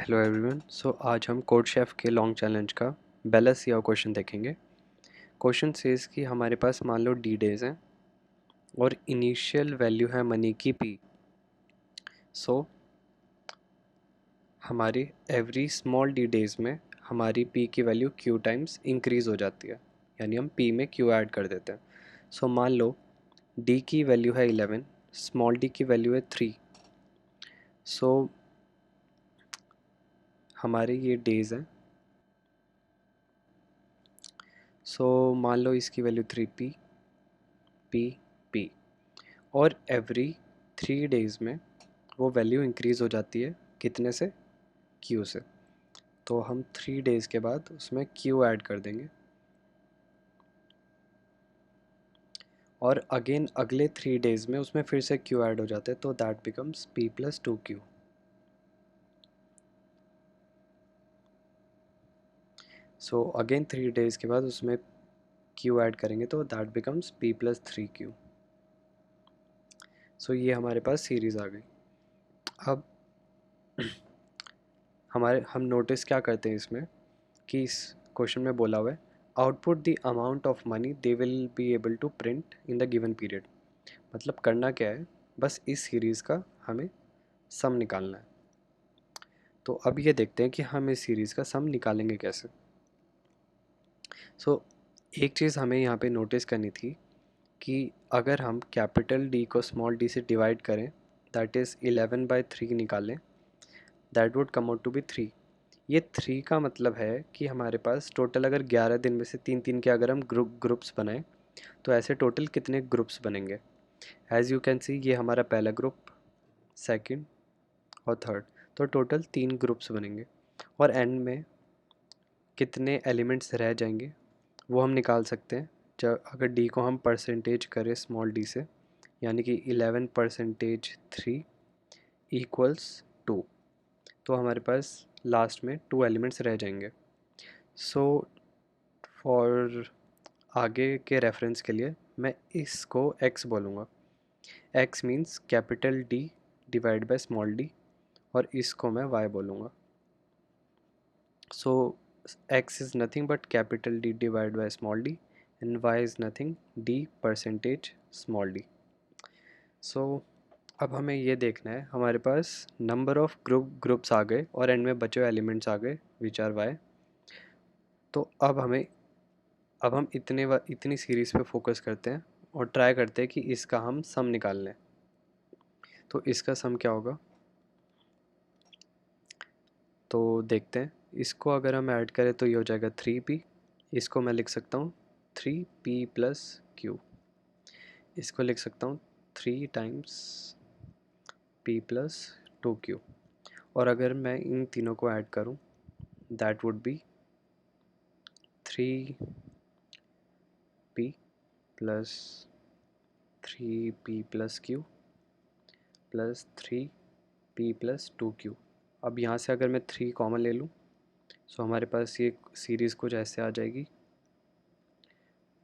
Hello everyone. आज हम code chef के लॉन्ग चैलेंज का बेला सियाओ क्वेश्चन देखेंगे। क्वेश्चन सेज कि हमारे पास मान लो डी डेज़ हैं और इनिशियल वैल्यू है मनी की पी। सो हमारी एवरी स्मॉल डी डेज़ में हमारी पी की वैल्यू क्यू टाइम्स इंक्रीज़ हो जाती है, यानी हम पी में क्यू ऐड कर देते हैं। मान लो डी की वैल्यू है 11, स्मॉल डी की वैल्यू है 3। सो हमारे ये डेज़ हैं। मान लो इसकी वैल्यू 3p पी पी, और एवरी 3 डेज़ में वो वैल्यू इंक्रीज़ हो जाती है कितने से? क्यू से। तो हम 3 डेज़ के बाद उसमें क्यू ऐड कर देंगे और अगेन अगले 3 डेज़ में उसमें फिर से क्यू ऐड हो जाते हैं, तो that becomes P plus 2q। Again 3 days के बाद उसमें क्यू ऐड करेंगे तो that becomes P plus 3q। ये हमारे पास सीरीज़ आ गई। अब हम नोटिस क्या करते हैं इसमें कि इस क्वेश्चन में बोला हुआ है output the amount of money they will be able to print in the given period. मतलब करना क्या है, बस इस सीरीज़ का हमें सम निकालना है। तो अब ये देखते हैं कि हम इस सीरीज़ का सम निकालेंगे कैसे। एक चीज़ हमें यहाँ पे नोटिस करनी थी कि अगर हम कैपिटल डी को स्मॉल डी से डिवाइड करें, दैट इज़ 11/3 निकालें, that would come out to be 3। ये 3 का मतलब है कि हमारे पास टोटल अगर 11 दिन में से 3-3 के अगर हम ग्रुप्स बनाएं तो ऐसे टोटल कितने ग्रुप्स बनेंगे? एज़ यू कैन सी, ये हमारा पहला ग्रुप, सेकंड और थर्ड, तो टोटल 3 ग्रुप्स बनेंगे। और एंड में कितने एलिमेंट्स रह जाएंगे वो हम निकाल सकते हैं जब अगर डी को हम परसेंटेज करें स्मॉल डी से, यानी कि 11%3 इक्वल्स 2, तो हमारे पास लास्ट में 2 एलिमेंट्स रह जाएंगे। फॉर आगे के रेफरेंस के लिए मैं इसको x बोलूँगा। x means capital D divide by small d, और इसको मैं y बोलूँगा। x is nothing but capital D divide by small d and y is nothing d percentage small d। अब हमें ये देखना है, हमारे पास नंबर ऑफ ग्रुप्स आ गए और एंड में बचे हुए एलिमेंट्स आ गए विच आर y। तो अब हम इतनी सीरीज़ पे फोकस करते हैं और ट्राई करते हैं कि इसका हम सम निकाल लें। तो इसका सम क्या होगा, तो देखते हैं। इसको अगर हम ऐड करें तो ये हो जाएगा 3p। इसको मैं लिख सकता हूँ 3p प्लस q। इसको लिख सकता हूँ 3 टाइम्स p प्लस 2q। और अगर मैं इन तीनों को ऐड करूँ that would be 3p plus 3p plus q plus 3p plus 2q। अब यहाँ से अगर मैं 3 कॉमन ले लूँ हमारे पास ये सीरीज़ कुछ ऐसे आ जाएगी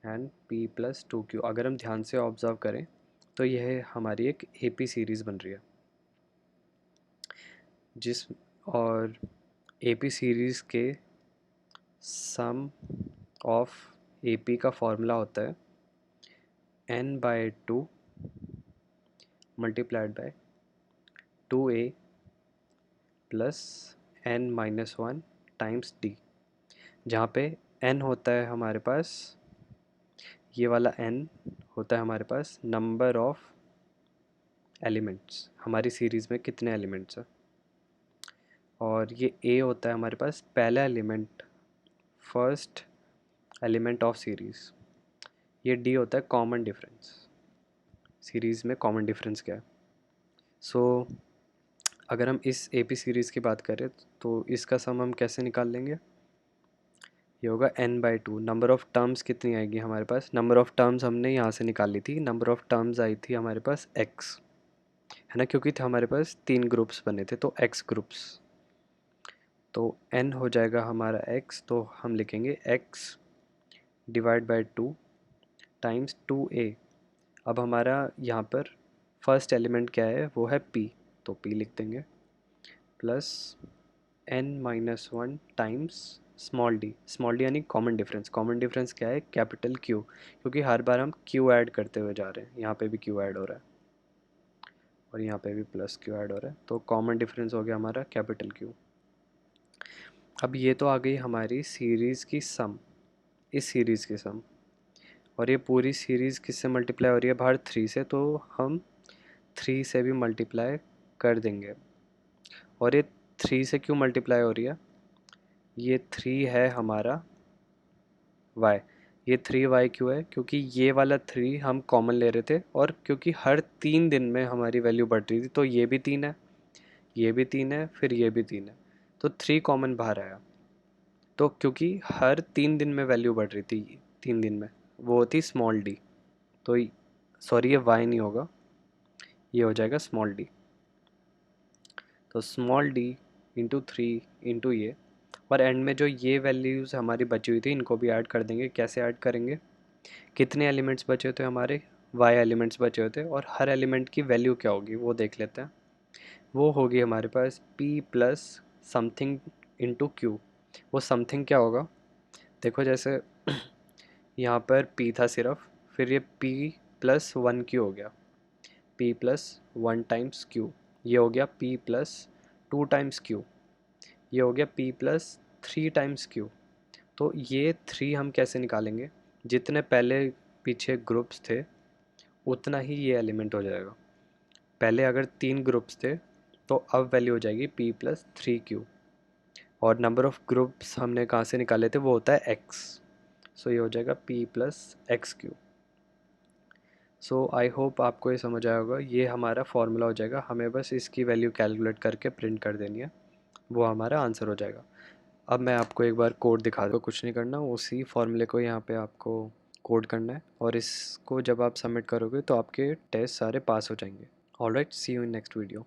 एंड p प्लस 2q। अगर हम ध्यान से ऑब्ज़र्व करें तो यह हमारी एक AP सीरीज़ बन रही है और AP सीरीज़ के सम ऑफ AP का फॉर्मूला होता है n/2 multiplied by 2a plus n-1 times d, जहाँ पे n होता है हमारे पास, ये वाला n होता है हमारे पास नंबर ऑफ एलिमेंट्स, हमारी सीरीज़ में कितने एलिमेंट्स हैं, और ये a होता है हमारे पास पहला element, first element of series. ये d होता है कॉमन डिफरेंस, सीरीज़ में कॉमन डिफरेंस क्या है। अगर हम इस AP सीरीज़ की बात करें तो इसका सम हम कैसे निकाल लेंगे, ये होगा n/2। नंबर ऑफ़ टर्म्स कितनी आएगी हमारे पास, नंबर ऑफ़ टर्म्स हमने यहाँ से निकाल ली थी, नंबर ऑफ़ टर्म्स आई थी हमारे पास x, है ना, क्योंकि हमारे पास 3 ग्रुप्स बने थे तो x ग्रुप्स, तो n हो जाएगा हमारा x, तो हम लिखेंगे x divide by 2 times 2a। अब हमारा यहाँ पर फर्स्ट एलिमेंट क्या है, वो है p, तो p लिख देंगे plus n-1 times small D यानी कॉमन डिफरेंस क्या है, कैपिटल Q, क्योंकि हर बार हम Q ऐड करते हुए जा रहे हैं, यहाँ पे भी Q ऐड हो रहा है और यहाँ पे भी प्लस Q ऐड हो रहा है, तो कॉमन डिफरेंस हो गया हमारा कैपिटल Q। अब ये तो आ गई हमारी सीरीज़ की सम, इस सीरीज़ की सम, और ये पूरी सीरीज़ किससे मल्टीप्लाई हो रही है बाहर 3 से, तो हम 3 से भी मल्टीप्लाई कर देंगे। और ये 3 से क्यों मल्टीप्लाई हो रही है, ये 3 है हमारा y, ये 3y क्यों है, क्योंकि ये वाला 3 हम कॉमन ले रहे थे, और क्योंकि हर 3 दिन में हमारी वैल्यू बढ़ रही थी, तो ये भी 3 है, ये भी 3 है, फिर ये भी 3 है, तो 3 कॉमन बाहर आया। तो क्योंकि हर 3 दिन में वैल्यू बढ़ रही थी, 3 दिन में, वो होती स्मॉल डी, तो सॉरी ये y नहीं होगा, ये हो जाएगा स्मॉल डी। तो स्मॉल डी इंटू 3 इंटू ये, और एंड में जो ये वैल्यूज़ हमारी बची हुई थी इनको भी ऐड कर देंगे। कैसे ऐड करेंगे, कितने एलिमेंट्स बचे होते हैं हमारे, y एलिमेंट्स बचे होते हैं, और हर एलिमेंट की वैल्यू क्या होगी वो देख लेते हैं। वो होगी हमारे पास p plus something into Q. वो समथिंग क्या होगा, देखो जैसे यहाँ पर p था सिर्फ, फिर ये p प्लस 1 क्यू हो गया, p प्लस 1 टाइम्स क्यू, ये हो गया p प्लस 2 टाइम्स क्यू, ये हो गया p प्लस 3 टाइम्स क्यू। तो ये 3 हम कैसे निकालेंगे, जितने पहले पीछे ग्रुप्स थे उतना ही ये एलिमेंट हो जाएगा। पहले अगर 3 ग्रुप्स थे तो अब वैल्यू हो जाएगी p प्लस 3q, और नंबर ऑफ ग्रुप्स हमने कहाँ से निकाले थे, वो होता है x, सो ये हो जाएगा p plus x Q. So I hope आपको ये समझ आया होगा, ये हमारा फॉर्मूला हो जाएगा, हमें बस इसकी वैल्यू कैलकुलेट करके प्रिंट कर देनी है, वो हमारा आंसर हो जाएगा। अब मैं आपको एक बार कोड दिखा दूँ, कुछ नहीं करना, उसी फॉर्मूले को यहाँ पे आपको कोड करना है, और इसको जब आप सबमिट करोगे तो आपके टेस्ट सारे पास हो जाएंगे। Alright, see you in next video.